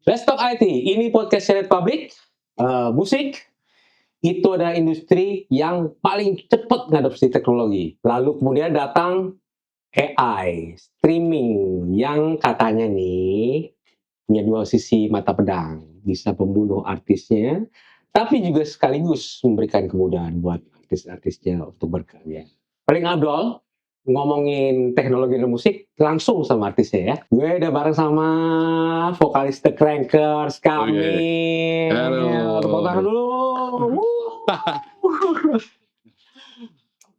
Let's Talk IT, ini podcast Shared Public. Musik itu adalah industri yang paling cepat mengadopsi teknologi. Lalu kemudian datang AI, streaming, yang katanya nih punya dua sisi mata pedang. Bisa membunuh artisnya, tapi juga sekaligus memberikan kemudahan buat artis-artisnya untuk berkarya. Paling abdol ngomongin teknologi dan musik langsung sama artisnya ya. Gue udah bareng sama vokalis The Crankers, Kamil. Halo. Tepuk tangan dulu.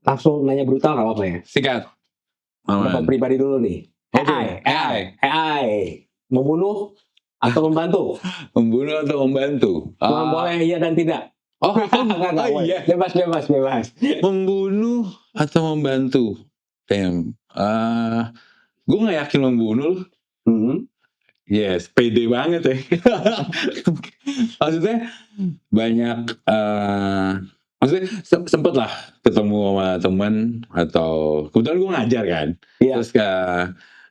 Langsung nanya brutal gak apa-apa ya? Sikat. Berapa pribadi dulu nih? Oke, AI. Membunuh atau membantu? Membunuh atau membantu? Boleh iya dan tidak. Enggak, boleh. Iya. Bebas. Membunuh atau membantu? Damn. Gue gak yakin membunuh. Yes, pede banget ya. Maksudnya banyak maksudnya sempet lah ketemu sama teman atau kebetulan gue ngajar kan. Iya. Terus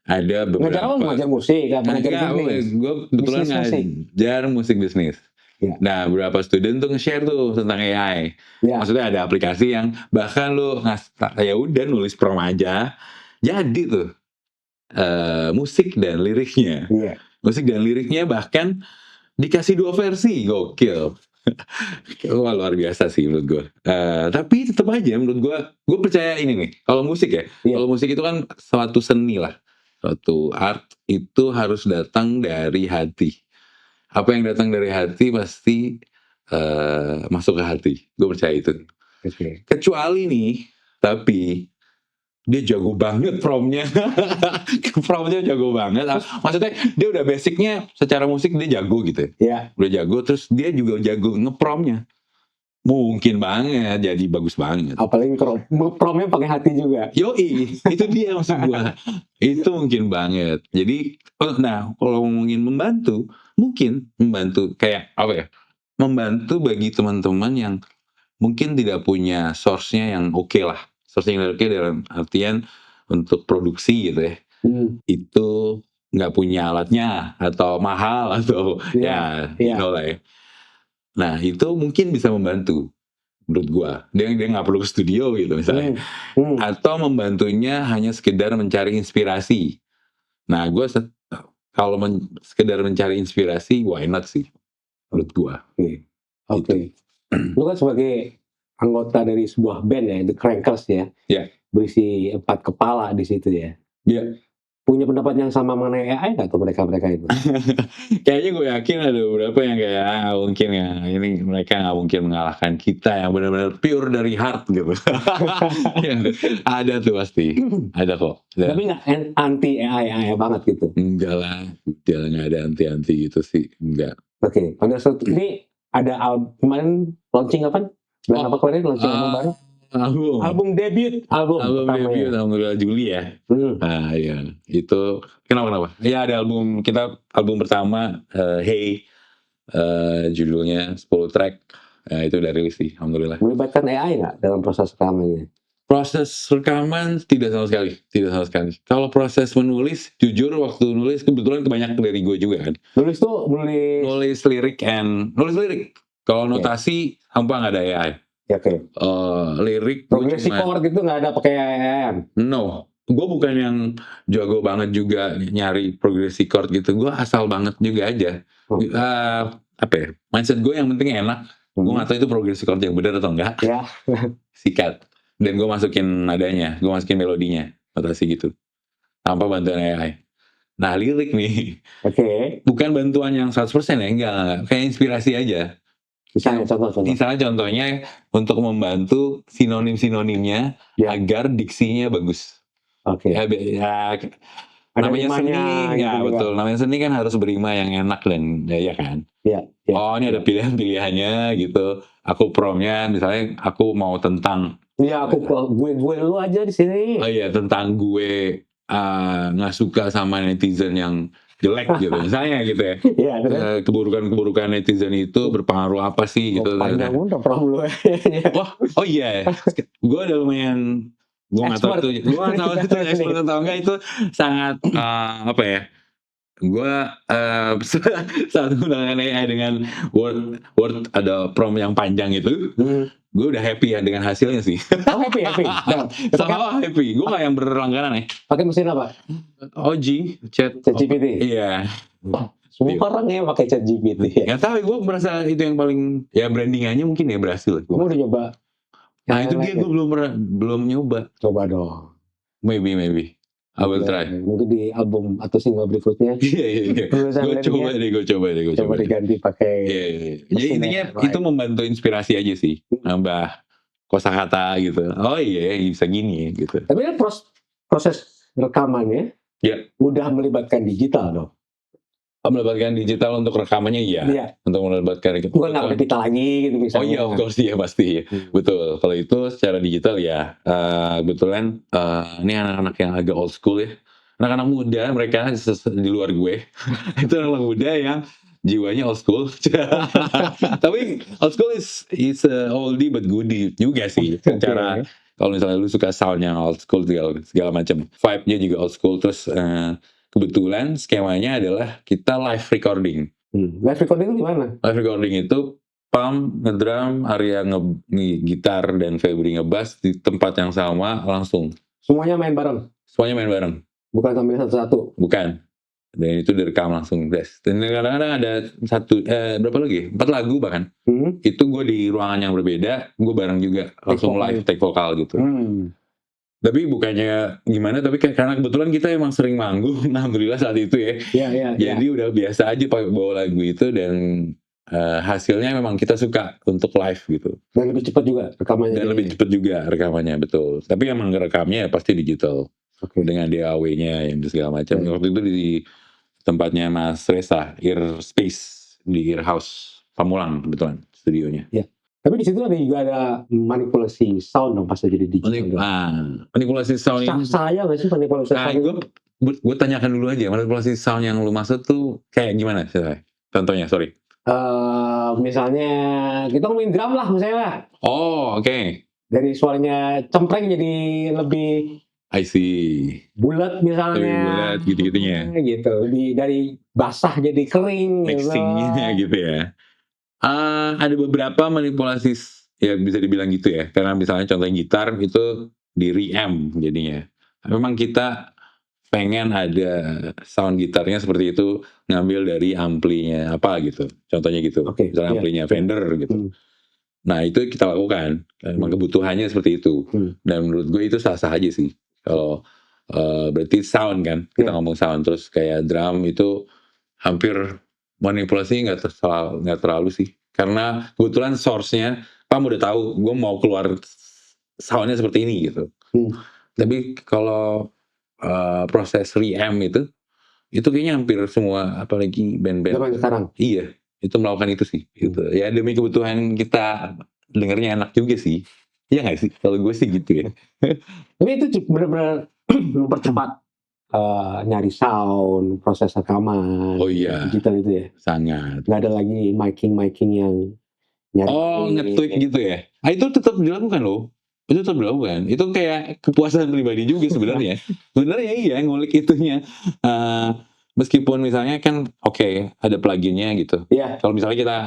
ada beberapa Ngajar musik, ngajar bisnis. gue kebetulan ngajar musik bisnis. Ya. Nah, beberapa student tuh nge-share tuh tentang AI. Ya. Maksudnya ada aplikasi yang bahkan lu ya udah nulis prompt aja, jadi tuh musik dan liriknya. Iya. Musik dan liriknya bahkan dikasih 2 versi, gokil. Wah, luar biasa sih menurut gue. Tapi tetap aja menurut gue percaya ini nih. Kalau musik ya, kalau musik itu kan suatu seni lah, suatu art itu harus datang dari hati. Apa yang datang dari hati pasti masuk ke hati. Gue percaya itu. Okay. Kecuali nih, tapi dia jago banget promnya. Promnya jago banget. Maksudnya dia udah basicnya secara musik dia jago gitu. Iya. Udah jago, terus dia juga jago ngepromnya. Mungkin banget, jadi bagus banget. Apalagi kalau promnya pakai hati juga. Yoi, itu dia maksud gua. Itu mungkin banget. Jadi, nah kalau ngomongin membantu, mungkin membantu kayak apa ya? Membantu bagi teman-teman yang mungkin tidak punya source-nya yang oke lah. Source-nya yang oke dalam artian untuk produksi gitu ya. Itu nggak punya alatnya atau mahal atau you know lah ya. Nah itu mungkin bisa membantu menurut gua. Dia nggak perlu ke studio gitu misalnya. Atau membantunya hanya sekedar mencari inspirasi. Nah gua kalau sekedar mencari inspirasi, why not sih menurut gua. Oke. Lu kan sebagai anggota dari sebuah band ya, The Crankers ya. Iya. Berisi 4 kepala di situ ya. Iya. Punya pendapat yang sama mengenai AI nggak tuh mereka itu? Kayaknya gue yakin ada beberapa yang kayak mungkin ya ini mereka nggak mungkin mengalahkan kita yang benar-benar pure dari heart gitu. Ada tuh pasti, ada kok. Ada. Tapi nggak anti AI banget gitu? Enggak lah, nggak ada anti gitu sih, enggak. Oke, pada saat ini ada kemarin launching apa? Apa kemarin launching album baru? Album debut alhamdulillah Juli ya. Nah ya itu kenapa ya ada album pertama Hey, judulnya 10 track, itu udah rilis sih alhamdulillah. Melibatkan AI nggak dalam proses rekamannya? Proses rekaman tidak sama sekali. Kalau proses menulis, jujur waktu nulis kebetulan kebanyakan dari gue juga kan. Nulis lirik. Kalau notasi hampir nggak ada AI. Oke. Lirik progresi chord gitu nggak ada pakai AI? No, gue bukan yang jago banget juga nyari progresi chord gitu. Gue asal banget juga aja. Apa ya? Mindset gue yang penting enak. Gue nggak tahu itu progresi chord yang benar atau enggak. Ya. Sikat. Dan gue masukin nadanya, gue masukin melodinya, notasi gitu. Tanpa bantuan AI. Nah lirik nih. Oke. Bukan bantuan yang 100% ya, enggak. Kayak inspirasi aja. Misalnya contohnya untuk membantu sinonim-sinonimnya agar diksinya bagus. Oke. Ya, namanya seni, ya gitu betul. Kan. Namanya seni kan harus berima yang enak dan ya kan. Iya. Oh ini ada pilihan-pilihannya gitu. Aku promnya misalnya aku mau tentang. Iya gue lu aja di sini. Oh iya tentang gue nggak suka sama netizen yang jelek gitu misalnya gitu ya. Iya, keburukan netizen itu berpengaruh apa sih gitu. Panjang udah prom lu. Oh iya. Gue udah lumayan gue nggak tahu itu expert atau enggak itu sangat apa ya gue saat menggunakan AI dengan Word ada prompt yang panjang itu, gue udah happy ya dengan hasilnya sih. Oh, happy. Nah, Sama happy. Gue gak yang berlangganan ya. pakai mesin apa? OG, ChatGPT. Iya. Semua orang ya pakai ChatGPT ya. Gak tahu, gue merasa itu yang paling ya brandingannya mungkin ya berhasil. Kamu udah nyoba? Nah itu yang dia, lain gue belum nyoba. Coba dong. Maybe. I will try. Mungkin di album atau single berikutnya. Iya. Gue coba deh. Coba diganti pakai. Iya. Jadi intinya itu membantu inspirasi aja sih, nambah kosakata gitu. Oh iya, bisa gini gitu. Tapi kan proses rekamannya udah melibatkan digital dong. Melibatkan digital untuk rekamannya iya. Untuk melibatkan bukan nggak pakai pita lagi gitu misalnya. Oh iya, of course ya pasti. Betul. Kalau itu secara digital ya kebetulan ini anak-anak yang agak old school ya. Anak-anak muda mereka di luar gue itu anak muda yang jiwanya old school. Tapi old school is oldie but goodie juga sih. Secara kalau misalnya lu suka soundnya old school segala macam, vibe-nya juga old school. Terus kebetulan skemanya adalah kita live recording. Live recording itu gimana? Live recording itu Pam ngedrum, Arya gitar, dan Febri ngebass di tempat yang sama langsung. Semuanya main bareng? Semuanya main bareng. Bukan sambil satu-satu? Bukan. Dan itu direkam langsung. Dan kadang-kadang ada berapa lagi? 4 lagu bahkan. Itu gue di ruangan yang berbeda, gue bareng juga. Langsung live take vokal gitu. Tapi bukannya gimana, tapi karena kebetulan kita emang sering manggung, alhamdulillah saat itu ya. Jadi udah biasa aja bawa lagu itu dan hasilnya memang kita suka untuk live gitu. Dan lebih cepat juga rekamannya. Betul. Tapi emang rekamnya pasti digital. Dengan DAW-nya yang segala macam. Waktu itu di tempatnya Mas Reza, Ear Space di Ear House Pamulang kebetulan studionya. Iya. Tapi di situ ada manipulasi sound dong pas jadi digital. Manipulasi sound ini. Saya nggak sih manipulasi sound? Gue tanyakan dulu aja, manipulasi sound yang lu maksud tuh kayak gimana? Contohnya, sorry. Misalnya kita ngomongin drum lah misalnya. Oh, oke. Dari suaranya cempreng jadi lebih I see. bulat misalnya. Lebih bulat gitu-gitunya. Gitu. Dari basah jadi kering. Mixingnya gitu ya. Ada beberapa manipulasi ya bisa dibilang gitu ya, karena misalnya contohnya gitar itu di reamp jadinya. Memang kita pengen ada sound gitarnya seperti itu, ngambil dari amplinya apa gitu, contohnya gitu. Misalnya amplinya Fender gitu. Nah itu kita lakukan, memang kebutuhannya seperti itu. Dan menurut gue itu sah-sah aja sih. Kalau berarti sound kan, kita ngomong sound, terus kayak drum itu hampir manipulasi nggak terlalu sih, karena kebetulan source-nya Pam udah tahu gue mau keluar sound-nya seperti ini gitu. Tapi kalau proses reamp itu kayaknya hampir semua, apalagi band-band sekarang. Iya, itu melakukan itu sih gitu. Ya demi kebutuhan kita dengernya enak juga sih. Iya nggak sih? Kalau gue sih gitu ya. Tapi itu benar-benar mempercepat nyari sound, proses rekaman. Oh iya. Digital itu ya. Sangat. Nggak ada lagi miking yang nyari. Nge-tweak gitu ya. Itu tetap dilakukan loh. Itu tetap dilakukan. Itu kayak kepuasan pribadi juga sebenarnya. Sebenarnya iya ngulik itunya. Meskipun misalnya kan ada pluginnya gitu. Iya. Kalau misalnya kita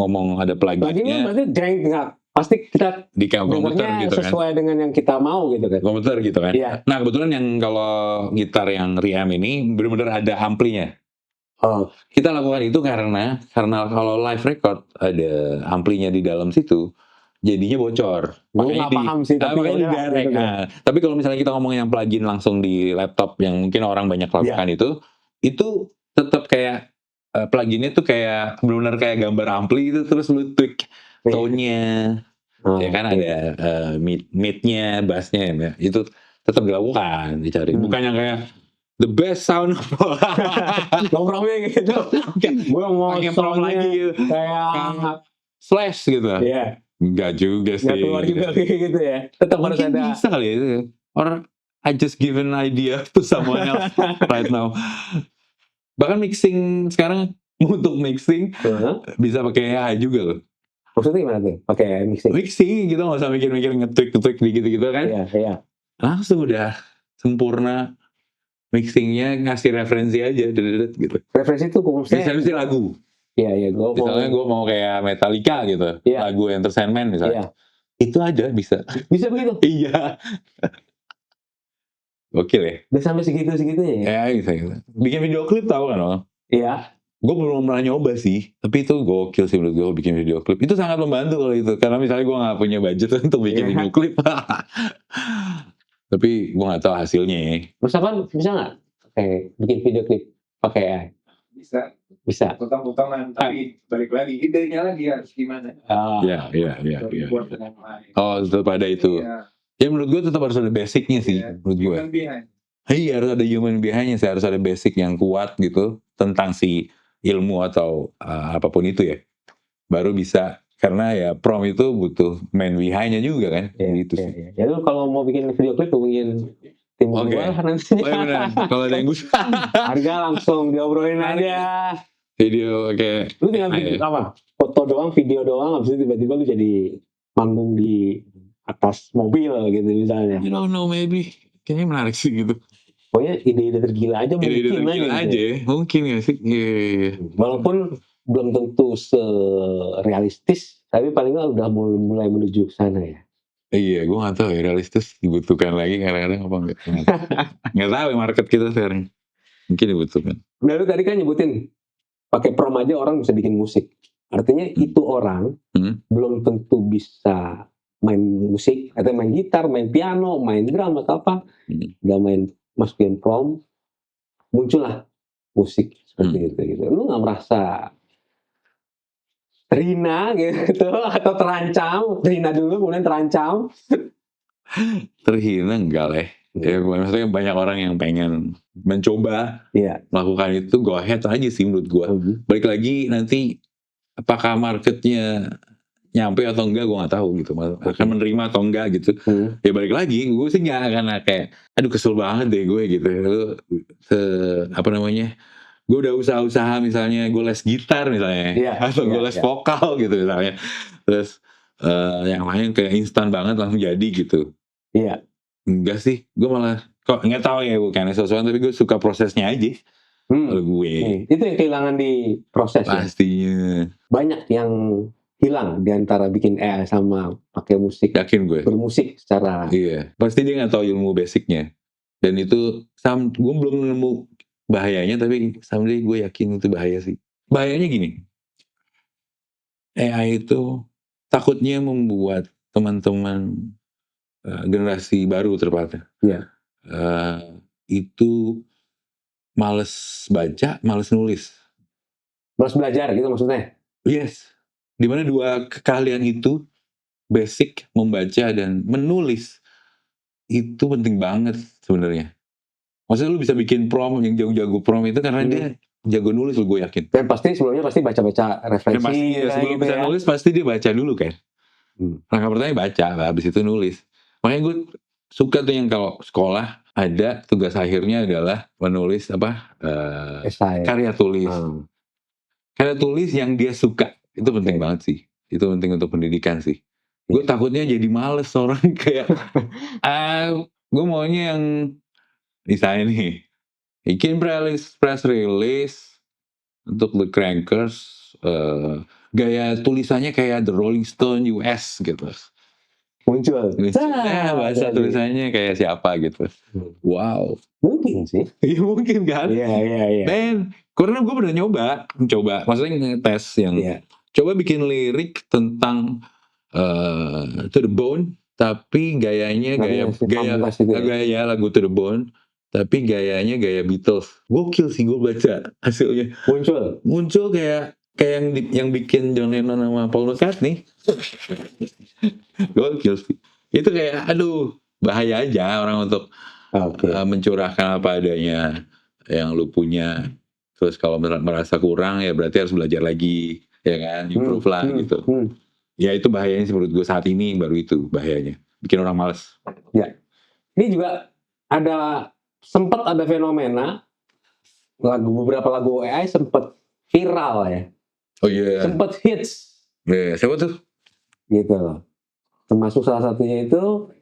ngomong ada pluginnya. Berarti nggak pasti kita di komputer gitu kan, sesuai dengan yang kita mau gitu kan. Komputer gitu kan. Iya. Nah kebetulan yang kalau gitar yang reamp ini benar-benar ada amplinya. Kita lakukan itu karena kalau live record ada amplinya di dalam situ, jadinya bocor. Makanya paham sih, tapi direct. Tapi kalau misalnya kita ngomong yang plugin langsung di laptop yang mungkin orang banyak lakukan itu tetap kayak pluginnya tuh kayak benar-benar kayak gambar ampli itu, terus lu tweak tone-nya. Ya kan ada mid-nya, bass-nya ya. Itu tetap dilakukan, dicari. Bukan yang kayak the best sound nongkrongnya gitu. Gue mau prom lagi gitu. Kayak Slash gitu. Iya. Enggak juga sih. Enggak keluar juga gitu ya. Tetap harus ada. Bisa kali ya. Or I just give an idea to someone else right now. Bahkan mixing sekarang, untuk mixing bisa pakai AI juga loh. Maksudnya gimana tuh? Pakai mixing gitu, nggak usah mikir-mikir nge-tweak gitu kan. Iya. Langsung udah sempurna. mixingnya ngasih referensi aja, gitu. Referensi itu Misalnya maksudnya, lagu, iya gue misalnya gue mau kayak Metallica gitu, Iya. lagu Enter Sandman iya misalnya, itu aja bisa. bisa begitu. Iya, gokil ya. Udah sampai segitunya ya. Ya bisa gitu. Bikin video klip tahu kan lo? Iya. Gue belum pernah nyoba sih, tapi itu gokil sih menurut gue bikin video klip. Itu sangat membantu kalau itu, karena misalnya gue nggak punya budget untuk bikin Iya. video klip. Tapi gue nggak tahu hasilnya ya. Terus apa bisa nggak kayak bikin video klip pakai AI? Bisa. Potong-potongan, tapi balik lagi idenya lagi harus gimana. Iya. Buat dengan lain. Oh, tetap ada itu. Iya. Ya menurut gue tetap harus ada basicnya sih, menurut gue. Human behind. Iya, harus ada human behind-nya sih, harus ada basic yang kuat gitu tentang si ilmu atau apapun itu ya. Baru bisa, karena ya prom itu butuh man behind-nya juga kan. Gitu sih. Iya. Ya lu kalau mau bikin video klip hubungin tim Oke. gua lah nantinya. Oh, iya benar. Kalau ada yang bisa Harga langsung diobrolin aja. video kayak Lu tinggal bikin apa? Foto doang, video doang, habis itu tiba-tiba lu jadi manggung di atas mobil gitu misalnya. I don't know, maybe kayaknya menarik sih gitu. Pokoknya ide-ide tergila aja mungkin Ide-ide gila gitu. aja, mungkin gak sih? Iya. Walaupun belum tentu serealistis, tapi paling nggak udah mulai menuju ke sana ya. Iya, gue gak tahu ya, realistis dibutuhkan lagi kadang-kadang apa enggak. Gak tahu ya market kita sekarang. Mungkin dibutuhkan. Nah, lu tadi kan nyebutin pakai prom aja orang bisa bikin musik. Artinya itu orang belum tentu bisa main musik atau main gitar, main piano, main drum atau apa. Udah main masukin prom, muncullah musik seperti itu gitu. Lu nggak merasa terhina gitu atau terancam? Terhina dulu kemudian terancam? Terhina enggak lah. Ya, maksudnya banyak orang yang pengen mencoba melakukan itu, go ahead aja sih menurut gue. Balik lagi nanti apakah marketnya nyampe atau enggak gue nggak tahu gitu, akan menerima atau enggak gitu. Ya balik lagi gue sih nggak akan kayak aduh kesel banget deh gue gitu. Lu apa namanya, gue udah usaha misalnya gue les gitar misalnya, atau gue les vokal gitu misalnya, terus yang lain kayak instan banget langsung jadi gitu. Iya. Enggak sih, gue malah kok nggak tahu ya bukan sesuatu, tapi gue suka prosesnya aja. Kalau gue itu yang kehilangan di proses. Pastinya banyak yang hilang di antara bikin AI sama pakai musik. Yakin gue bermusik secara pasti dia nggak tahu ilmu basicnya, dan itu gue belum nemu bahayanya, tapi someday gue yakin itu bahaya sih. Bahayanya gini, AI itu takutnya membuat teman-teman generasi baru terpatah itu males baca, males nulis, males belajar gitu maksudnya. Yes, dimana dua keahlian itu, basic membaca dan menulis, itu penting banget sebenarnya. Maksudnya lu bisa bikin prom yang jago-jago prom itu karena dia jago nulis, gue yakin. Dan pasti sebelumnya pasti baca-baca referensi. Pasti sebelum gitu bisa nulis pasti dia baca dulu kan. Langkah pertama baca, habis itu nulis. Makanya gue suka tuh yang kalau sekolah ada tugas akhirnya adalah menulis karya tulis. Karya tulis yang dia suka, itu penting banget sih. Itu penting untuk pendidikan sih. Gue takutnya jadi males orang kayak gue maunya yang misalnya nih bikin press release untuk The Crankers, gaya tulisannya kayak The Rolling Stone US gitu. Muncul. Bahasa tulisannya kayak siapa gitu. Wow. Mungkin sih. Iya mungkin kan. Iya. Dan karena gue pernah mencoba, maksudnya ngetes yang coba bikin lirik tentang To The Bone, tapi gayanya gaya lagu To The Bone, tapi gayanya gaya Beatles. Gokil sih gue baca hasilnya. Muncul kayak yang bikin John Lennon sama Paul McCartney. Gokil sih. Itu kayak aduh, bahaya aja orang untuk mencurahkan apa adanya yang lu punya. Terus kalau merasa kurang ya berarti harus belajar lagi, ya kan, improve lah gitu. Ya itu bahayanya sih menurut gue saat ini, baru itu bahayanya, bikin orang malas. Ya, ini juga sempat ada fenomena beberapa lagu AI sempat viral ya. Oh iya. Sempat hits. Siapa tuh? Gitu. Termasuk salah satunya itu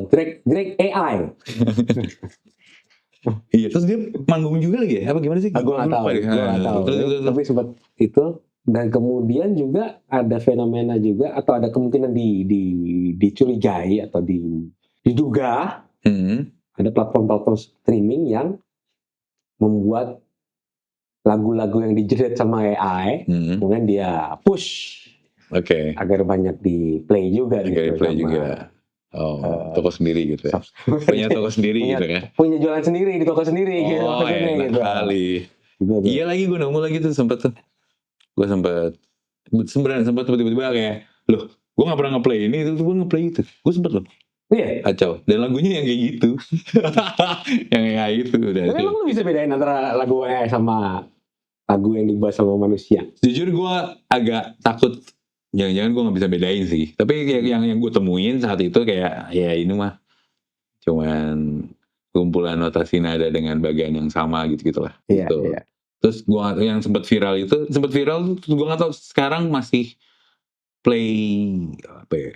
Drake AI. Iya, terus dia manggung juga lagi ya? Apa gimana sih? Gue nggak tahu, Lupa deh. gue nggak tahu. Terus. Tapi sempat itu, dan kemudian juga ada fenomena juga atau ada kemungkinan dicurigai atau diduga Hmm, ada platform-platform streaming yang membuat lagu-lagu yang dijerat sama AI, hmm. kemudian dia push Oke. agar banyak di play juga Agar gitu play sama juga. Oh, toko sendiri gitu ya. subscriber. Punya toko sendiri punya, gitu kan. punya jualan sendiri di toko sendiri gitu Oh, maksudnya enak gitu. kali. Gitu. Iya lagi gue nemu lagi tuh sempet tuh. Gue sempat tiba-tiba kayak, loh, gue gak pernah ngeplay ini, itu gue ngeplay itu. Gue sempet loh, Iya. kacau. Dan lagunya yang kayak gitu. Yang kayak gitu. Udah Tapi itu. emang lu bisa bedain antara lagu AI sama lagu yang dibuat sama manusia? Jujur gue agak takut. Jangan-jangan gue gak bisa bedain sih. Tapi yang gue temuin saat itu kayak, ya ini mah cuman kumpulan notasi nada dengan bagian yang sama gitu-gitu lah. Iya, Gitu. iya. Terus gua yang sempat viral tuh gue nggak tahu sekarang masih play apa ya,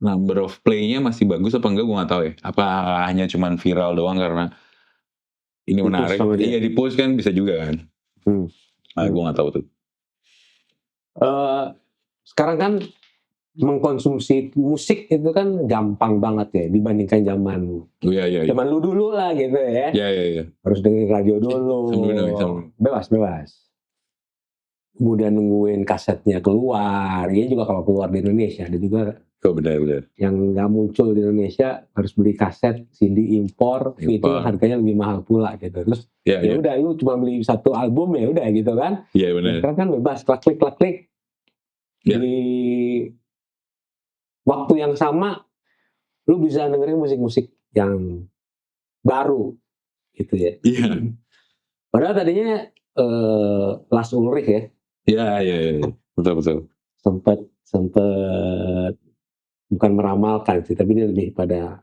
number of play-nya masih bagus apa enggak, gue nggak tahu ya, apa hanya cuman viral doang karena ini Di-push menarik. sama dia. Iya, di post kan bisa juga kan. Hmm. Gue nggak tahu tuh. Sekarang kan mengkonsumsi musik itu kan gampang banget ya dibandingkan zaman Iya. zaman lu dulu lah gitu ya. Iya. Harus dengerin radio dulu. Sambil. Bebas. Kemudian nungguin kasetnya keluar. Iya juga kalau keluar di Indonesia. Ada juga Kok benar. yang nggak muncul di Indonesia harus beli kaset CD impor. Itu harganya lebih mahal pula gitu. Terus ya Iya. udah lu cuma beli satu album ya udah gitu kan. Iya benar. Sekarang kan bebas klik. Iya. Di waktu yang sama lu bisa dengerin musik-musik yang baru gitu ya. Iya. Padahal tadinya Lars Ulrich ya. Iya. Betul. Sempat bukan meramalkan sih, tapi dia lebih pada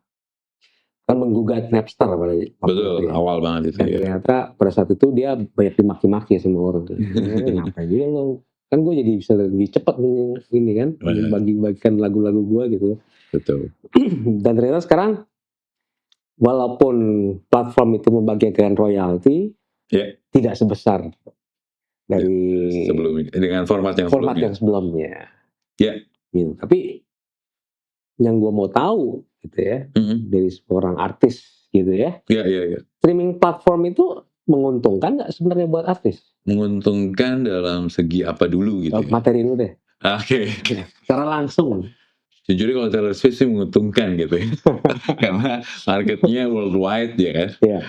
kan menggugat Napster pada waktu Betul, itu ya. awal banget itu Dan ya. ternyata pada saat itu dia banyak dimaki-maki sama orang. Ngapain juga lo? Kan gue jadi bisa lebih cepat ini kan, bagi-bagikan lagu-lagu gue gitu. Betul. Dan ternyata sekarang walaupun platform itu membagikan royalti, tidak sebesar dari sebelumnya dengan format yang sebelumnya. Ya. Gitu. Tapi yang gue mau tahu gitu ya, dari seorang artis gitu ya. Iya. Streaming platform itu menguntungkan nggak sebenarnya buat artis? Menguntungkan dalam segi apa dulu gitu? Materi dulu deh. Oke. Secara langsung. Jujur kalau Taylor Swift sih menguntungkan gitu ya. Karena marketnya worldwide ya kan. Iya.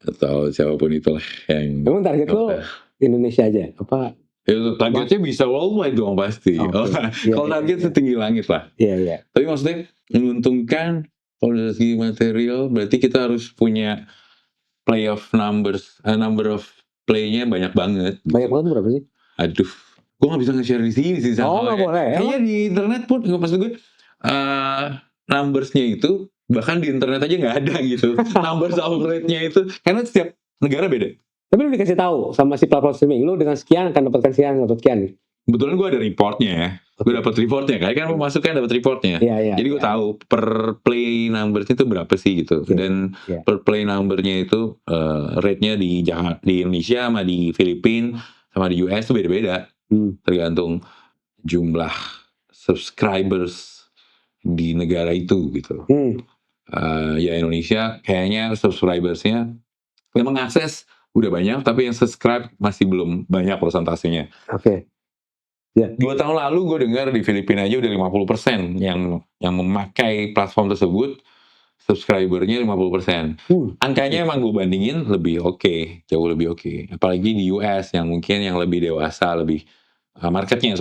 Atau siapapun itulah yang. Emang target lo Indonesia aja? Apa? Ya, targetnya bisa worldwide dong pasti. Kalau target itu tinggi langit lah. Iya. Tapi maksudnya menguntungkan kalau dari segi material berarti kita harus punya number of play-nya banyak banget. Banyak banget berapa sih? Aduh, gue gak bisa nge-share di sini sih. Nggak boleh. Kayaknya di internet pun, maksud gue, numbers-nya itu bahkan di internet aja nggak ada gitu. Numbers outlet-nya itu karena setiap negara beda. Tapi lu dikasih tahu sama si platform streaming, lu dengan sekian akan dapatkan sekian. Kebetulan gue ada reportnya ya. Gue dapat reportnya, kan memasukkan dapat reportnya. Iya. Jadi gue tahu per play numbers itu berapa sih gitu. Dan per play numbernya itu rate-nya di Indonesia sama di Filipina sama di US itu beda-beda. Tergantung jumlah subscribers di negara itu gitu. Ya Indonesia kayaknya subscribersnya yang mengakses udah banyak, tapi yang subscribe masih belum banyak persentasenya. Oke. 2 tahun lalu gue dengar di Filipina aja udah 50% yang memakai platform tersebut subscribernya 50%. Angkanya emang gue bandingin lebih oke, jauh lebih oke. Apalagi di US yang mungkin yang lebih dewasa, lebih marketnya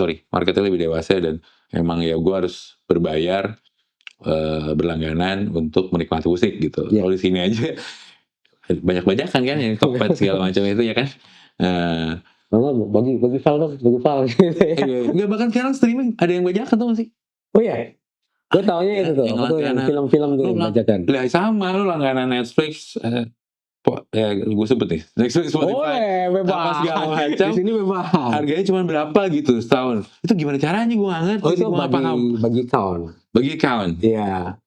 lebih dewasa, dan emang ya gue harus berbayar berlangganan untuk menikmati musik gitu. Kalau di sini aja banyak-banyakan kan yang Tokped segala macam itu ya kan. Bagi file gitu ya. Enggak, bahkan sekarang streaming ada yang bajakan tuh masih. Oh iya. Gue taunya itu tuh, yang film-film tuh yang bajakan. Lah sama lu langganan Netflix, gue sebut nih Netflix, Spotify, bebas segala macam. Di sini bebas. Harganya cuma berapa gitu setahun. Itu gimana caranya gue nggak ngerti. Itu bagi account. Bagi account. Iya.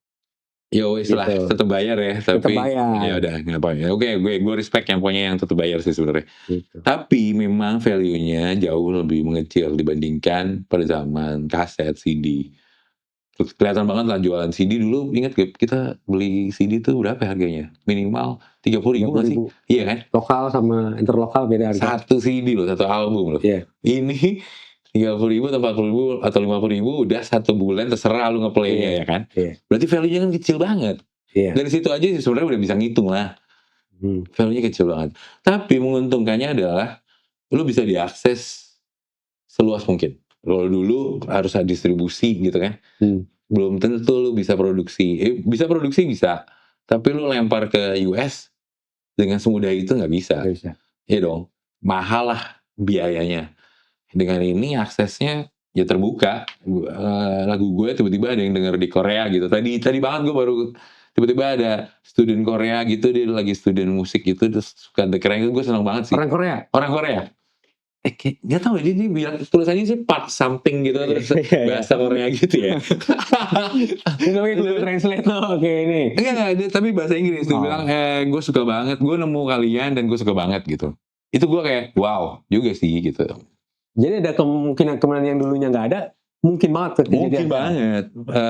Ya wes lah, Gitu. tetap bayar ya, Tetap tapi bayar. ya udah nggak apa ya. Oke, gue respect yang punya yang tetap bayar sih sebenarnya. Gitu. Tapi memang value-nya jauh lebih mengecil dibandingkan pada zaman kaset, CD. Terus kelihatan banget lah jualan CD dulu. Ingat gak kita beli CD tuh berapa harganya? Minimal 30.000 nggak sih? 30.000. Iya kan? Lokal sama interlokal beda harga. Satu CD loh, satu album loh. Iya. Ini 30.000 atau 40.000 atau 50.000 udah satu bulan terserah lu ngeplaynya Iya. ya kan? Iya. Berarti value-nya kan kecil banget. Iya. Dari situ aja sih sebenarnya udah bisa ngitung lah. Value-nya kecil banget. Tapi menguntungkannya adalah lu bisa diakses seluas mungkin. Kalau dulu harus ada distribusi gitu kan. Belum tentu lu bisa produksi. Bisa produksi bisa. Tapi lu lempar ke US dengan semudah itu nggak bisa. Nggak bisa. Iya dong. Mahal lah biayanya. Dengan ini aksesnya ya terbuka. Lagu gue tiba-tiba ada yang denger di Korea gitu. Tadi banget gue baru tiba-tiba ada student Korea gitu, dia lagi student musik gitu, terus suka keren, gue seneng banget sih. Orang Korea. Orang Korea. Gak tau ya, dia bilang tulisannya sih part something gitu, terus bahasa Korea gitu ya. Ini namanya Google Translate tuh, oke ini. Enggak, tapi bahasa Inggris. Dia bilang, gue suka banget, gue nemu kalian dan gue suka banget gitu. Itu gue kayak, wow juga sih gitu. Jadi ada kemungkinan yang dulunya nggak ada, mungkin banget. Mungkin banget,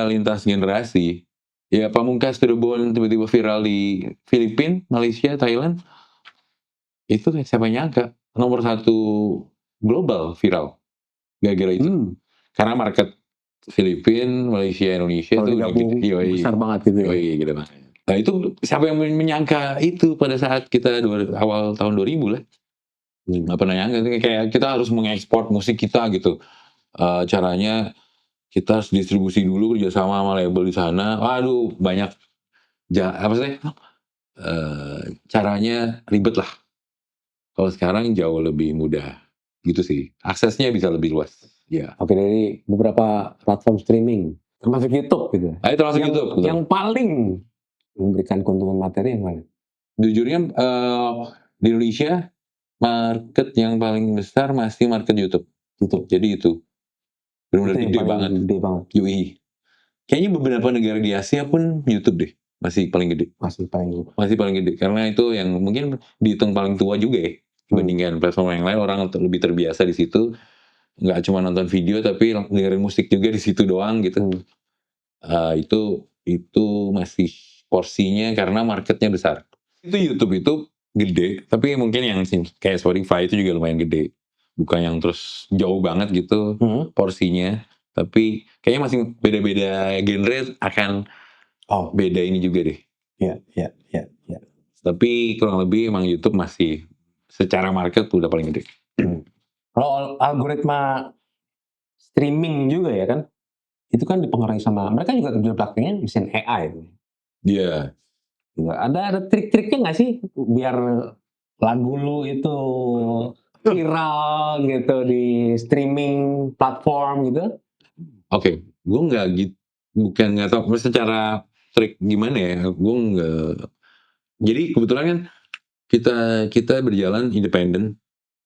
lintas generasi. Ya Pamungkas Cirebon tiba-tiba viral di Filipina, Malaysia, Thailand. Itu siapa nyangka nomor 1 global viral gara-gara itu. Karena market Filipina, Malaysia, Indonesia itu udah gede, besar banget gitu ya. Gitu banget. Nah itu siapa yang menyangka itu pada saat kita awal tahun 2000 lah. Nggak pernah nyangka kayak kita harus mengekspor musik kita gitu. Caranya kita harus distribusi dulu kerjasama sama label di sana. Waduh banyak apa sih? Caranya ribet lah. Kalau sekarang jauh lebih mudah, gitu sih. Aksesnya bisa lebih luas. Ya. Oke, dari beberapa platform streaming, termasuk YouTube gitu. Termasuk YouTube. Yang paling memberikan keuntungan materi yang mana? Jujurnya di Indonesia market yang paling besar masih market YouTube. Jadi itu benar-benar gede banget. UI. Kayaknya beberapa negara di Asia pun YouTube deh. Masih paling gede. Masih paling gede. Karena itu yang mungkin dihitung paling tua juga ya. Dibandingkan platform yang lain, orang lebih terbiasa di situ. Nggak cuma nonton video, tapi dengerin musik juga di situ doang gitu. Itu masih porsinya karena marketnya besar. Itu YouTube itu gede, tapi mungkin yang kayak Spotify itu juga lumayan gede. Bukan yang terus jauh banget gitu porsinya. Tapi kayaknya masih beda-beda genre akan beda ini juga deh. Iya. Tapi kurang lebih emang YouTube masih secara market udah paling gede. Kalau algoritma streaming juga ya kan, itu kan dipengaruhi sama mereka juga di belakangnya mesin AI. Iya. Ada trik-triknya nggak sih biar lagu lu itu viral gitu di streaming platform gitu? Oke, gue nggak gitu, bukan nggak tahu secara trik gimana ya, gue nggak. Jadi kebetulan kan kita berjalan independen,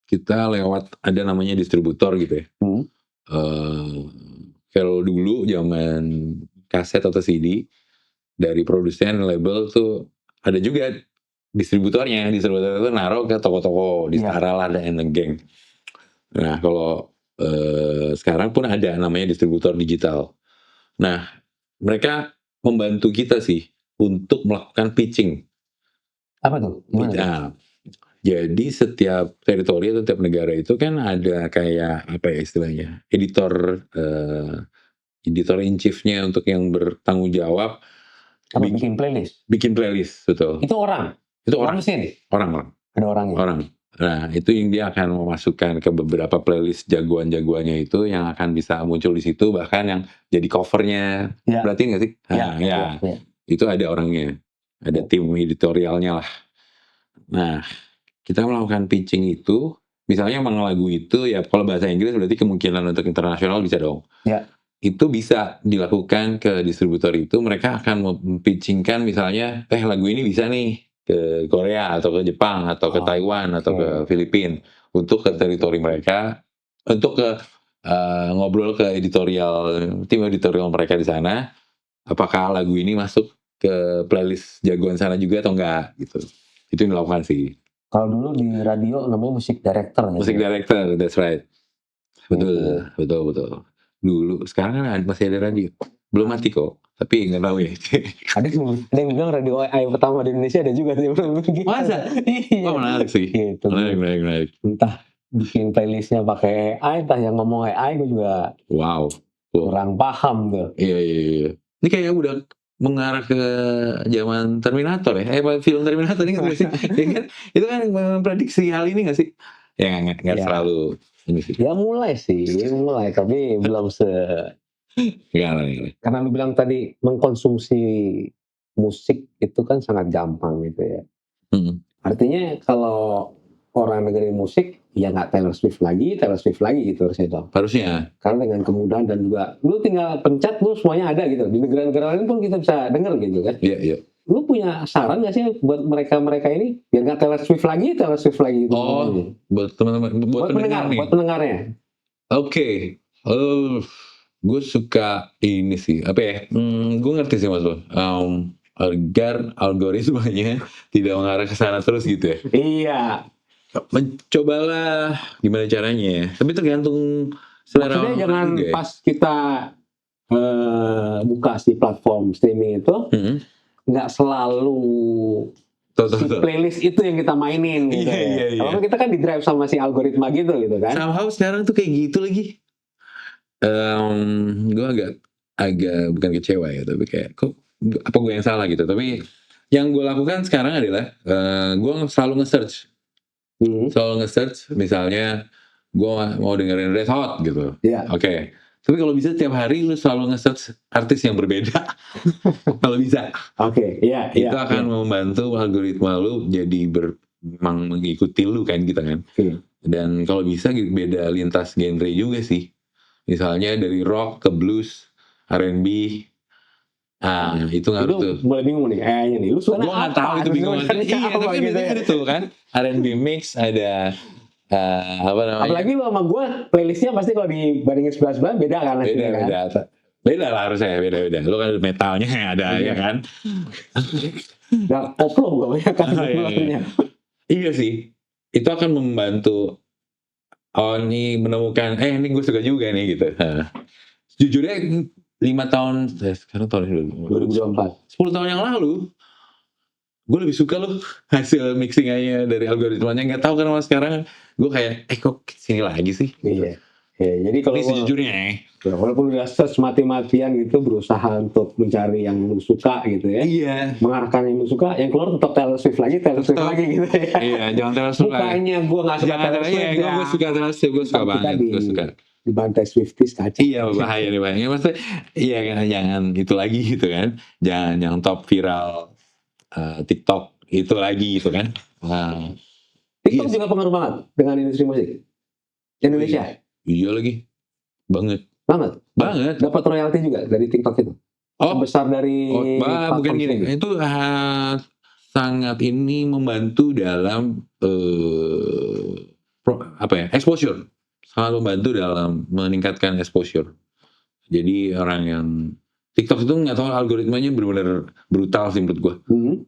kita lewat ada namanya distributor gitu ya. Kalau dulu zaman kaset atau CD dari produsen label tuh ada juga distributornya. Distributor itu naruh ke toko-toko di Setara lah dan geng. Nah kalau sekarang pun ada namanya distributor digital. Nah mereka membantu kita sih untuk melakukan pitching. Apa tuh? Nah, jadi setiap teritori atau setiap negara itu kan ada kayak apa ya istilahnya, editor in chief-nya untuk yang bertanggung jawab. Bikin playlist, betul. Itu orang mesin. Orang. Ada orangnya. Orang. Nah itu yang dia akan memasukkan ke beberapa playlist jagoan-jagoannya itu yang akan bisa muncul di situ, bahkan yang jadi covernya. Berarti nggak sih? Ya. Itu ada orangnya, ada tim editorialnya lah. Nah kita melakukan pitching itu, misalnya emang lagu itu ya kalau bahasa Inggris berarti kemungkinan untuk internasional bisa dong. Itu bisa dilakukan ke distributor itu, mereka akan mempitchingkan misalnya lagu ini bisa nih ke Korea atau ke Jepang atau ke Taiwan atau ke Filipina untuk ke teritori mereka, untuk ke ngobrol ke tim editorial mereka di sana, apakah lagu ini masuk ke playlist jagoan sana juga atau enggak gitu. Itu yang dilakukan sih. Kalau dulu di radio namanya musik director ya. Musik director, that's right. Betul, betul. Dulu, sekarang kan masih ada radio. Belum mati kok, tapi nggak tahu ya. Ada yang bilang radio AI pertama di Indonesia ada juga sih. Masa? Iya. Oh, menarik sih. Gitu. Menarik. Entah bikin playlistnya pakai AI, entah yang ngomong AI, gue juga Wow. kurang paham tuh. Iya. Ini kayak udah mengarah ke zaman Terminator ya. Film Terminator ini nggak sih? Ya kan? Itu kan memprediksi hal ini nggak sih? Ya nggak Ya. selalu ini sih. Ya mulai, tapi belum Nggak. karena lu bilang tadi mengkonsumsi musik itu kan sangat gampang gitu ya. Artinya kalau orang dengerin musik ya nggak Taylor Swift lagi gitu harusnya dong. Harusnya. Karena dengan kemudahan dan juga lu tinggal pencet lu semuanya ada gitu. Di negara-negara lain pun kita bisa denger gitu kan. Iya. Lu punya saran nggak sih buat mereka ini biar nggak Taylor Swift lagi gitu? Oh, buat teman-teman, buat pendengarnya. Oke. Gue suka ini sih. Apa ya? Gue ngerti sih Mas Bro. Agar algoritmanya tidak mengarah ke sana terus gitu ya. Iya. Mencobalah gimana caranya ya. Tapi tergantung selera. Maksudnya jangan pas kita buka si platform streaming itu nggak selalu si playlist itu yang kita mainin gitu. Iya. Kalau kita kan di drive sama si algoritma gitu kan. Somehow sekarang tuh kayak gitu lagi. Gue agak bukan kecewa ya, tapi kayak kok apa gue yang salah gitu. Tapi yang gue lakukan sekarang adalah gue selalu nge-search. Misalnya gue mau dengerin Red Hot gitu. Oke. Tapi kalau bisa tiap hari lu selalu nge-search artis yang berbeda. Kalau bisa. Itu akan membantu algoritma lu jadi memang mengikuti lu kan gitu kan. Dan kalau bisa beda lintas genre juga sih. Misalnya dari rock ke blues, R&B. Itu ngaruh tuh. Mulai bingung nih kayaknya nih. Lu suka gue nggak tahu itu bingung. Iya, tapi gitu ada tuh kan. R&B mix ada apa namanya? Apalagi lu sama gue playlistnya pasti kalau dibandingin sebelah beda kan? Beda lah harusnya beda. Lu kan metalnya ada ya kan. Nah, koplo gak banyak kan? Iya sih. Itu akan membantu. Ini menemukan. Ini gue suka juga nih gitu. Jujurnya 5 tahun. Sekarang tahun 2024. 10 tahun yang lalu. Gue lebih suka loh hasil mixingannya dari algoritmanya. Nggak tahu karena sekarang gue kayak kok sini lagi sih. Iya. Jadi kalau sejujurnya walaupun udah search mati-matian gitu berusaha untuk mencari yang lu suka gitu ya. Iya. Mengarahkan yang lu suka, yang keluar tetap Taylor Swift lagi gitu ya. Iya, jangan Taylor Swift lagi. Bukannya gue nggak suka Taylor Swift. Iya, gue suka Taylor Swift, gue suka banget. Gue suka. Dibantai Swifties kacau. Iya, bahaya nih bahaya. Maksudnya, iya kan jangan itu lagi gitu kan. Jangan yang top viral TikTok itu lagi gitu kan. TikTok juga pengaruh banget dengan industri musik Indonesia. Iya lagi. Banget. Dapat royalti juga dari TikTok itu. Besar dari bukan gini. Itu sangat ini membantu dalam exposure. Sangat membantu dalam meningkatkan exposure. Jadi orang yang TikTok itu nggak tahu algoritmanya benar-benar brutal sih menurut gue.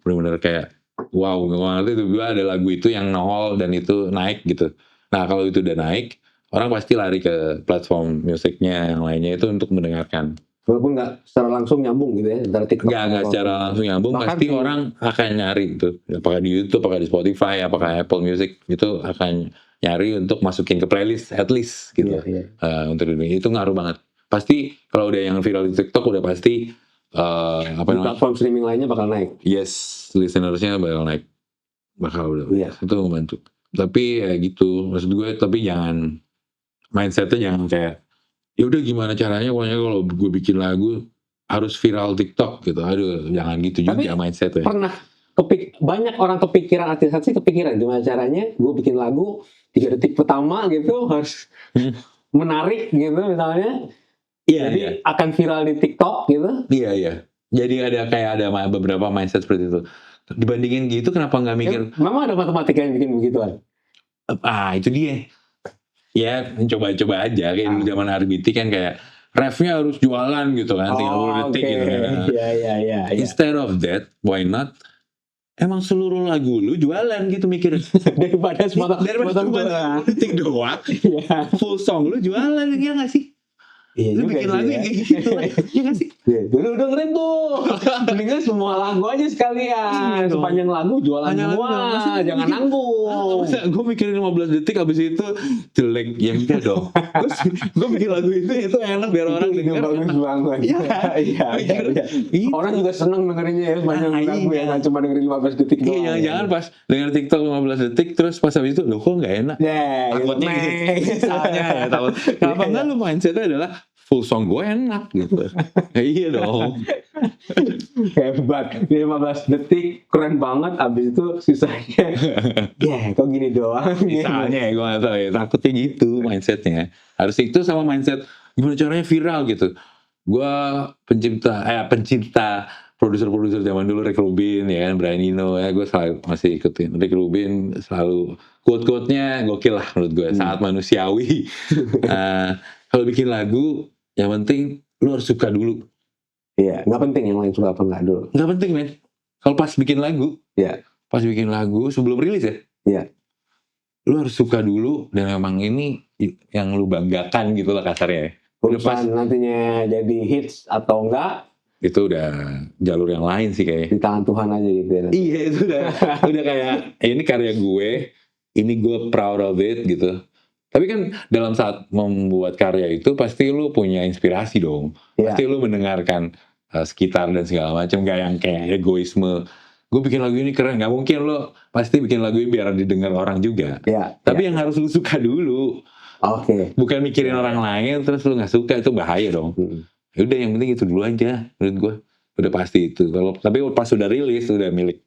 Benar-benar kayak wow, ngerti tiba-tiba ada lagu itu yang nongol dan itu naik gitu. Nah kalau itu udah naik, orang pasti lari ke platform musiknya yang lainnya itu untuk mendengarkan. Walaupun nggak secara langsung nyambung gitu ya dari TikTok. Nggak secara langsung nyambung, pasti orang akan nyari itu. Apakah di YouTube, apakah di Spotify, apakah Apple Music itu akan nyari untuk masukin ke playlist at least gitu. Untuk itu ngaruh banget. Pasti kalau udah yang viral di TikTok udah pasti platform streaming lainnya bakal naik. Yes, listenersnya bakal naik. Itu membantu. Tapi ya gitu, maksud gue. Tapi jangan mindsetnya jangan kayak ya udah gimana caranya pokoknya kalau gue bikin lagu harus viral TikTok gitu. Aduh, jangan gitu juga mindsetnya. Pernah banyak orang kepikiran, artis-artis kepikiran gimana caranya gue bikin lagu 3 detik pertama gitu harus menarik gitu misalnya. Jadi akan viral di TikTok gitu. Iya. Jadi ada beberapa mindset seperti itu. Dibandingin gitu kenapa nggak mikir? Memang ada matematika yang bikin begituan. Itu dia. Ya coba-coba aja kayak dulu zaman RBT kan kayak refnya harus jualan gitu kan, tinggal 10 detik gitu kan. Iya. Instead of that, why not emang seluruh lagu lu jualan gitu mikir. Daripada sepotong Daripada cuma doang. 10 detik doang, Iya. full song lu jualan, ya gak sih? Iya Lu juga bikin sih lagu ya. yang kayak gitu lah, ya gak sih? Iya, dulu dengerin tuh. Mendingan semua lagu aja sekalian. Iya dong. Sepanjang lagu jualan Hanya lagu semua. doang. Masa Jangan nanggung. Masa gue mikirin 15 detik abis itu jelek, ya enggak dong. Terus gue bikin lagu itu enak biar orang Itu denger. bagus banget. Iya. Iya. Gitu. Orang juga seneng dengerinnya ya sepanjang Nah, lagu ya, iya. nggak cuma dengerin 15 detik doang. Iya, jangan-jangan pas denger TikTok 15 detik terus pas habis itu loh kok nggak enak. Ya, Takutnya gitu. Misalnya ya takut. Kenapa enggak lu mindsetnya adalah full song gue enak gitu. Ya, iya dong. Hebat. 15 detik keren banget, abis itu sisanya ya kok gini doang. Misalnya ya gue gak tau ya, takutnya gitu mindsetnya. Harus itu sama mindset gimana caranya viral gitu. Gue pencinta produser-produser zaman dulu, Rick Rubin ya kan, Brian Eno ya, gue selalu masih ikutin Rick Rubin, selalu quote-quote-nya gokil lah menurut gue, sangat manusiawi. Kalau bikin lagu yang penting lu harus suka dulu. Iya, nggak penting yang lain suka apa nggak dulu. Nggak penting men, kalau pas bikin lagu, Iya. pas bikin lagu sebelum rilis ya, Iya. lu harus suka dulu dan memang ini yang lu banggakan gitu lah kasarnya ya. Urusan nantinya jadi hits atau enggak Itu udah jalur yang lain sih kayaknya. di tangan Tuhan aja gitu ya. Iya, itu udah kayak ini karya gue, ini gue proud of it gitu. Tapi kan dalam saat membuat karya itu pasti lu punya inspirasi dong. Iya. Pasti lu mendengarkan sekitar dan segala macam, gak yang kayak egoisme. Gue bikin lagu ini keren, nggak mungkin lo pasti bikin lagu ini biar didengar orang juga. Iya. Tapi iya. yang harus lu suka dulu, Oke. bukan mikirin orang lain terus lu nggak suka, itu bahaya dong. Ya udah yang penting itu dulu aja menurut gue, udah pasti itu. Kalau tapi pas sudah rilis udah milik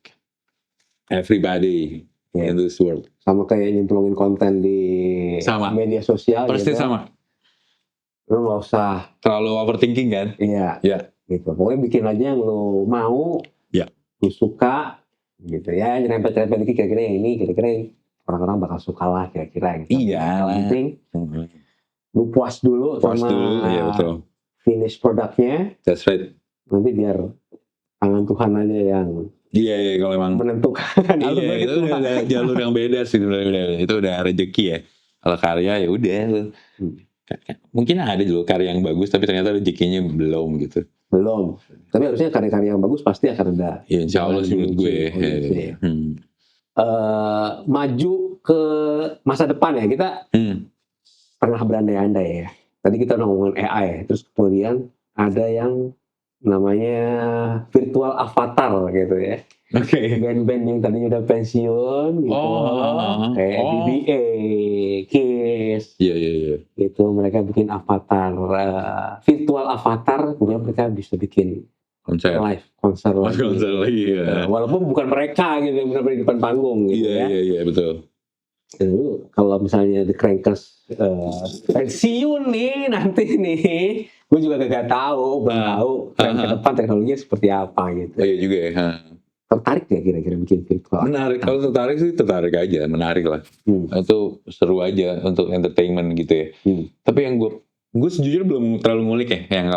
everybody in this world. Sama kayak nyemplungin konten di Sama. media sosial Persis gitu. sama. Lu nggak usah Terlalu overthinking kan? iya Ya. gitu. Pokoknya bikin aja yang lu mau, Ya. lu suka gitu ya, nyerempet-nyerempet dikit kira-kira yang ini, kira-kira yang orang-orang bakal suka lah kira-kira gitu. Iya Yang lah. penting lu puas dulu Puas sama dulu, iya betul. finish produknya, That's right. nanti biar tangan Tuhan aja yang Iya, kalau emang menentukan. iya, itu udah jalur yang beda sih sebenarnya. Itu udah rezeki ya. Kalau karya ya udah lu. Mungkin ada dulu karya yang bagus tapi ternyata rezekinya belum gitu. Belum. Tapi harusnya karya-karya yang bagus pasti akan ada. Ya insya Allah sih menurut gue. Iya. Maju ke masa depan ya, kita pernah berandai-andai ya. Tadi kita udah ngomongin AI, terus kemudian ada yang namanya virtual avatar gitu ya. Oke. Band-band yang tadinya udah pensiun gitu, kayak BBA, Kiss, Iya. gitu, mereka bikin avatar, virtual avatar, kemudian mereka bisa bikin Konser. live konser lagi. Konser lagi ya. Walaupun bukan mereka gitu yang benar-benar di depan panggung gitu ya. Iya betul. Jadi, kalau misalnya The Crankers pensiun nih nanti nih, gue juga gak tahu, belum tahu tren ke depan teknologinya seperti apa gitu. Iya juga ya. Tertarik ya kira-kira bikin virtual? Menarik, kalau tertarik sih tertarik aja, menarik lah. Itu seru aja untuk entertainment gitu ya. Tapi yang gue sejujurnya belum terlalu ngulik ya, yang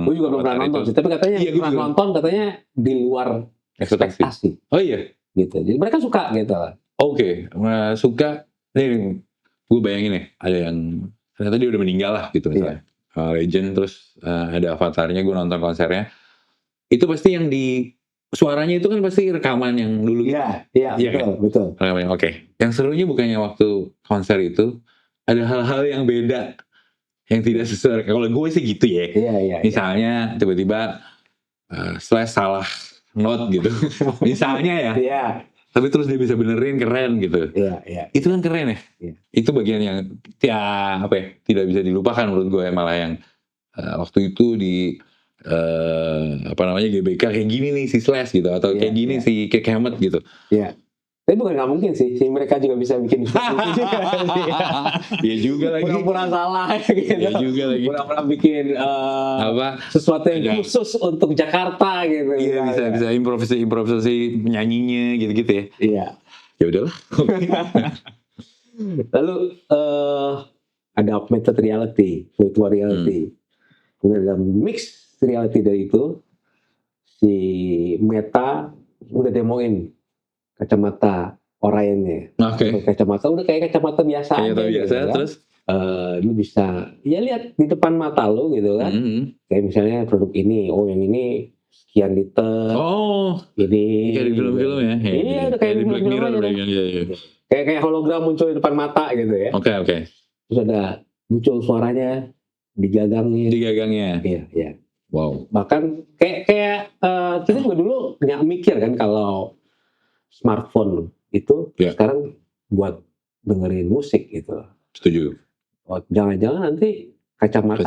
gue juga belum pernah nonton sih, tapi katanya iya, pernah nonton, katanya di luar ekspektasi. Oh iya, gitu. Jadi mereka suka gitu. Oke, suka. Nih, gue bayangin ya, ada yang ternyata dia udah meninggal lah gitu misalnya. Legend, terus ada avatarnya, gue nonton konsernya. Itu pasti yang di suaranya itu kan pasti rekaman yang dulu. Iya, betul. Rekaman, oke. Yang serunya bukannya waktu konser itu ada hal-hal yang beda, yang tidak sesuai. Kalau gue sih gitu ya. Iya. Misalnya tiba-tiba slash salah note gitu. Misalnya ya. Iya. Tapi terus dia bisa benerin, keren gitu. Iya. Itu kan keren ya. Iya. Itu bagian yang tidak bisa dilupakan menurut gue, malah yang waktu itu di GBK kayak gini nih si Slash gitu, atau kayak gini si Kemet gitu. Iya. Tapi bukan nggak mungkin sih, mereka juga bisa bikin Iya juga lagi. Pura-pura salah gitu. Iya juga lagi. Pura-pura bikin sesuatu yang khusus untuk Jakarta gitu. Iya, bisa improvisasi nyanyinya gitu-gitu ya. Iya. Ya udahlah. Lalu ada augmented reality, virtual reality. Kemudian dalam mix reality dari itu, si Meta udah demoin kacamata Orion-nya. Oke. Kacamata udah kayak kacamata biasa Kayak aja tau biasa, gitu kan. terus? Lu bisa ya lihat di depan mata lu gitu kan. Kayak misalnya produk ini, oh yang ini sekian liter, Oh, ini kayak di film-film ya? Iya, udah kayak di di Black film-film Mirror. aja deh. Iya. Kayak hologram muncul di depan mata gitu ya. Oke. Terus ada muncul suaranya di gagangnya. Di gagangnya. Iya. Wow. Bahkan kayak kita juga dulu nggak mikir kan kalau smartphone itu Ya. sekarang buat dengerin musik gitu. Setuju. Oh, jangan-jangan nanti kacamata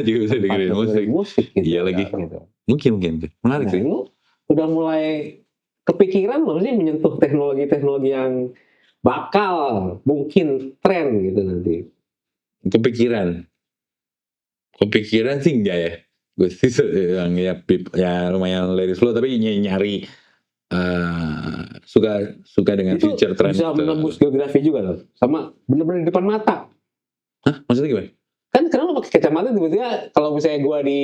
juga bisa tempat dengerin musik. gitu. Iya lagi. Gitu. Mungkin. Menarik Nah, sih. lu udah mulai kepikiran belum sih menyentuh teknologi-teknologi yang bakal mungkin tren gitu nanti? Kepikiran sih enggak ya. Gue sih yang ya lumayan lari slow, tapi nyari suka dengan Itu future trend bisa gitu. menembus geografi juga loh, sama bener-bener di depan mata. Hah? Maksudnya gimana? Kan sekarang lo pakai kacamata tiba-tiba kalau misalnya gua di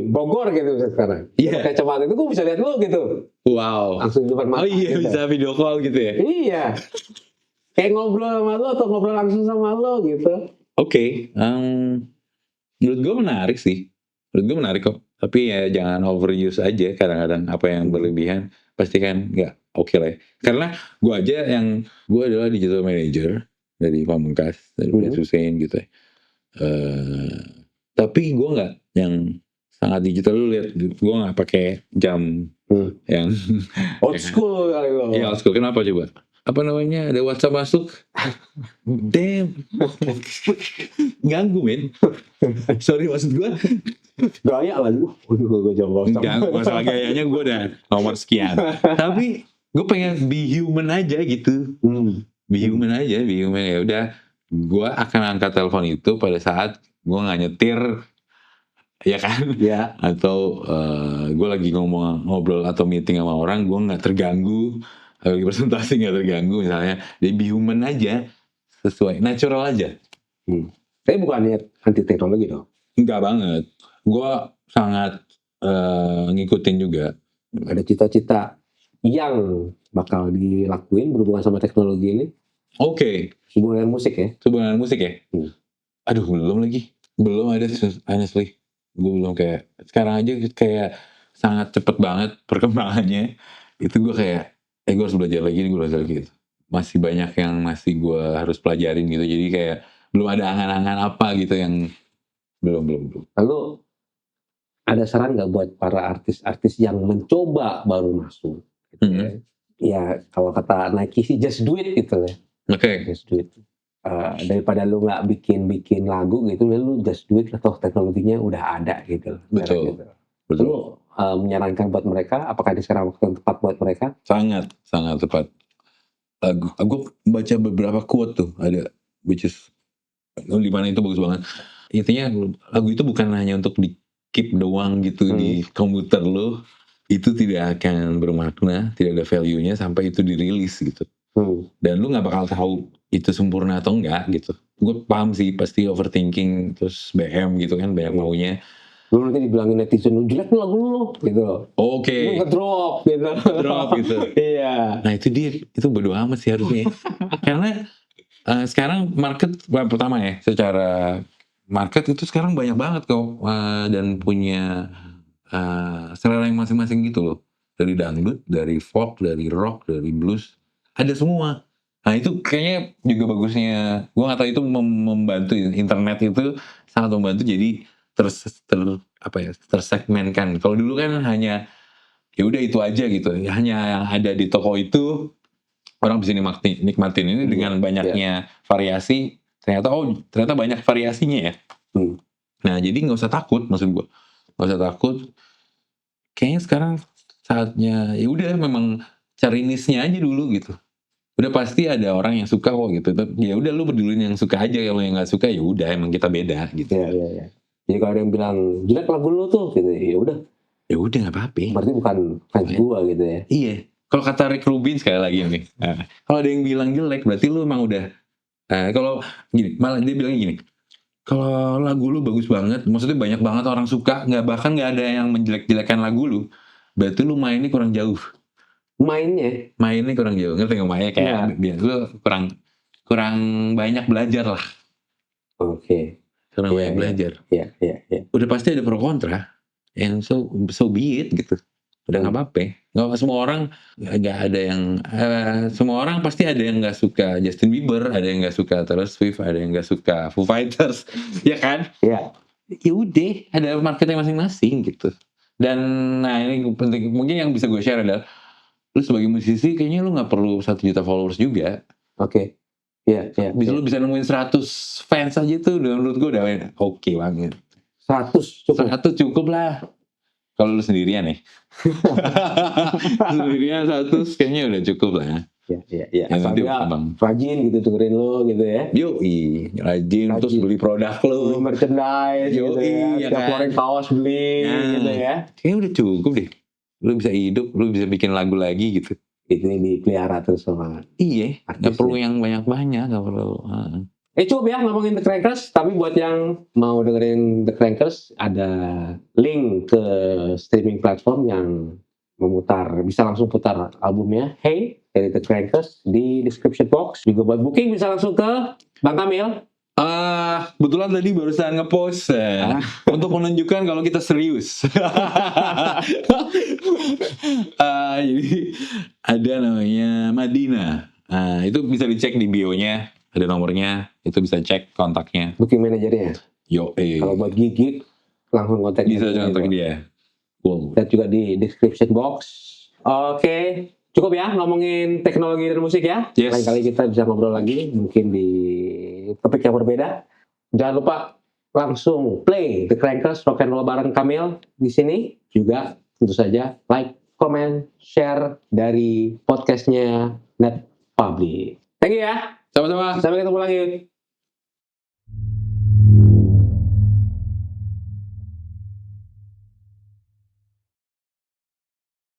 Bogor gitu sekarang, Iya. pakai kacamata itu gua bisa lihat lo gitu, Wow. langsung di depan mata. Oh iya, gitu. bisa video call gitu ya. Iya. Kayak ngobrol sama lo atau ngobrol langsung sama lo gitu. Oke. Menurut gue menarik sih. Menurut gue menarik kok. Tapi ya jangan overuse aja kadang-kadang apa yang berlebihan. Pasti kan nggak oke lah ya. Karena gue adalah digital manager dari Pamungkas, dari Brad Hussein gitu ya. Tapi gue nggak yang sangat digital. Lu lihat, gue nggak pakai jam yang Old school kali lo. Iya, old school. Kenapa coba? Apa namanya? Ada WhatsApp masuk. Damn. Ganggu, men. Sorry, maksud gue. Gaya lah lu. Gue jawab. Enggak, masalah gayanya gue udah nomor sekian. Tapi gue pengen be human aja gitu. Be human ya udah. Gue akan angkat telepon itu pada saat gue nggak nyetir, ya kan? Ya. Atau gue lagi ngobrol atau meeting sama orang, gue nggak terganggu. Lagi presentasi nggak terganggu misalnya. Jadi be human aja, sesuai natural aja. Tapi bukannya anti teknologi dong? Enggak banget. Gue sangat ngikutin juga. Ada cita-cita yang bakal dilakuin berhubungan sama teknologi ini? Oke. Hubungan musik ya? Hubungan musik ya? Aduh, belum lagi. Belum ada, honestly. Gue belum kayak, sekarang aja kayak sangat cepet banget perkembangannya. Itu gue kayak, gue harus belajar lagi, gitu. Masih banyak yang masih gue harus pelajarin gitu. Jadi kayak, belum ada angan-angan apa gitu yang belum. Lalu, ada saran nggak buat para artis-artis yang mencoba baru masuk? Gitu ya? Ya, kalau kata Nike sih just do it gitu ya. Oke. Just do it. Daripada lu nggak bikin lagu gitu, lu just do it lah, toh teknologinya udah ada gitu. Betul. Gitu. Lu menyarankan buat mereka, apakah ini sekarang waktu yang tepat buat mereka? Sangat tepat. Gue baca beberapa quote tuh, ada which is di mana itu bagus banget. Intinya lagu itu bukan hanya untuk di keep doang gitu di komputer lo, itu tidak akan bermakna, tidak ada value-nya sampai itu dirilis gitu. Dan lu nggak bakal tahu itu sempurna atau enggak gitu. Gue paham sih pasti overthinking terus BM gitu kan, banyak maunya. Lu nanti dibilangin netizen, lu jelek lagu lu gitu. Oke. Lu ngedrop gitu. Iya. Nah itu bodo amat sih harusnya. Karena sekarang market pertama ya, secara market itu sekarang banyak banget kok, dan punya selera yang masing-masing gitu loh. Dari dangdut, dari folk, dari rock, dari blues, ada semua. Nah itu kayaknya juga bagusnya, gue nggak tahu itu membantu, internet itu sangat membantu, jadi tersegmenkan. Kalau dulu kan hanya ya udah itu aja gitu, hanya yang ada di toko itu orang bisa nikmatin ini dengan banyaknya variasi. Ternyata banyak variasinya ya. Nah jadi nggak usah takut, maksud gue nggak usah takut. Kayaknya sekarang saatnya ya udah memang cari niche-nya aja dulu gitu. Udah pasti ada orang yang suka kok gitu. Ya udah lu pedulin yang suka aja, kalau yang nggak suka ya udah emang kita beda gitu. Iya. Jadi kalau ada yang bilang jelek lagu lu tuh gitu, ya udah nggak apa-apa. Berarti bukan fans gua gitu ya. Iya. Kalau kata Rick Rubin sekali lagi nih, kalau ada yang bilang jelek berarti lu emang udah kalau gini, malah dia bilang gini, kalau lagu lu bagus banget, maksudnya banyak banget orang suka, bahkan nggak ada yang menjelek-jelekan lagu lu, berarti lu mainnya kurang jauh. Mainnya kurang jauh, ngerti nggak? Mainnya kayak biar lu kurang banyak belajar lah. Oke. Kurang Iya, banyak iya. belajar. Iya. Udah pasti ada pro kontra, and so be it gitu. Udah nggak apa-apa. Nggak semua orang nggak ada yang semua orang pasti ada yang nggak suka Justin Bieber, ada yang nggak suka Taylor Swift, ada yang nggak suka Foo Fighters, ya kan? Iya. Ya udah, ada marketnya masing-masing gitu. Dan nah ini penting, mungkin yang bisa gue share adalah lu sebagai musisi kayaknya lu nggak perlu 1 juta followers juga. Oke. Iya. Lu bisa nemuin 100 fans aja tuh, menurut gue udah oke banget. 100 cukup. 100 cukup lah. Kalau lu sendirian ya. Sendirian 100 kayaknya udah cukup lah. Iya. Ya, Asal nanti dia Bang. rajin gitu dengerin lo gitu ya. Yoi, rajin terus beli produk Beli lu. merchandise gitu Yoi, ya. ya Tiap kan? keluarin kaos beli Nah. gitu ya. Kayaknya udah cukup deh. Lu bisa hidup, lu bisa bikin lagu lagi gitu. Ini dipelihara terus sama. Iya, Artis nggak perlu ya. yang banyak-banyak, nggak perlu. Cukup ya ngomongin The Crankers. Tapi buat yang mau dengerin The Crankers, ada link ke streaming platform yang memutar, bisa langsung putar albumnya Hey dari The Crankers di description box. Juga buat booking bisa langsung ke Bang Kamil. Kebetulan tadi barusan ngepost untuk menunjukkan kalau kita serius. Jadi ada namanya Madina. Itu bisa dicek di bio-nya, ada nomornya, itu bisa cek kontaknya. Booking manajernya. Kalau buat gig langsung kontak bisa kontak dia. Cool. Dan juga di description box. Oke, cukup ya ngomongin teknologi dan musik ya. Yes. Lain kali kita bisa ngobrol lagi, mungkin di topik yang berbeda. Jangan lupa langsung play The Crankers Rock and Roll bareng Kamil di sini. Juga tentu saja like, comment, share dari podcastnya Net Public. Thank you ya. Sama-sama. Sampai ketemu lagi.